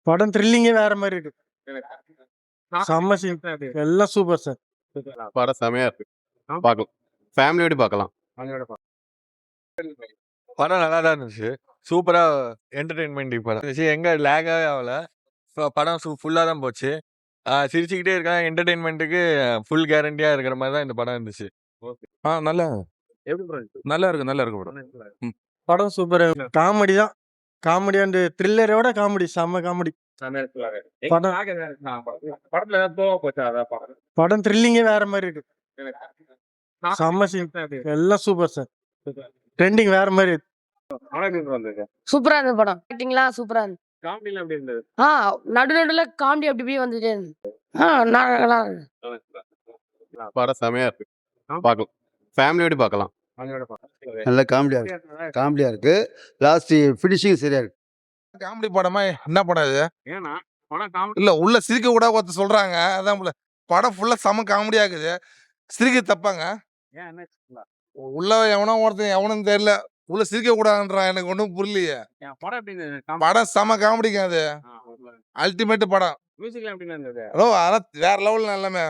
படம் த்ரில்லிங்கே வேற மாதிரி இருக்கு. செம்ம சீன். எல்லாம் சூப்பர் சார். படம் செமையா இருக்கு. பார்க்கலாம். ஃபேமிலியோட பார்க்கலாம். படம் நல்லா தான் இருந்துச்சு. சூப்பரா என்டர்டெயின்மெண்ட் படம் இருந்துச்சு. எங்க லேகாவே ஆகல. படம் ஃபுல்லா தான் போச்சு. சிரிச்சுக்கிட்டே இருக்கான். என்டர்டெயின்மெண்ட்டுக்கு ஃபுல் கேரண்டியா இருக்கிற மாதிரி தான் இந்த படம் இருந்துச்சு. நல்லா நல்லா இருக்கு படம். படம் சூப்பர். காமெடி தான். காமெடி அண்ட் த்ரில்லரோட காமெடி. செம்ம காமெடி. படம் த்ரில்லிங்கே வேற மாதிரி இருக்கு. செம்ம சீன். எல்லாம் சூப்பர் சார். ட்ரெண்டிங் வேற மாதிரி இருக்கு. சூப்பரா இருந்தது படம். ஆக்டிங்லாம் சூப்பரா இருந்தது. நடுநடுல காமெடி அப்படி இப்படி வந்துட்டே இருந்தது. நல்லா படம் செமையா இருக்கு. பார்க்கலாம். ஃபேமிலியோட பார்க்கலாம். நல்ல காமெடியா இருக்கு. லாஸ்ட் ஃபினிஷிங் சரியா இருக்கு. காமெடி படமா என்ன படம் இது? இல்ல உள்ள சிரிக்க கூட ஒருத்தர் சொல்றாங்க. அதான் படம் ஃபுல்லா செம காமெடியா இருக்குது. சிரிக்க தப்பாங்க. உள்ள எவனும் தெரியல. உள்ள சிரிக்க கூடாதுன்றான். எனக்கு ஒன்றும் புரியலையே. படம் செம காமெடிங்க. அது அல்டிமேட் படம். அதான் வேற லெவல் எல்லாமே.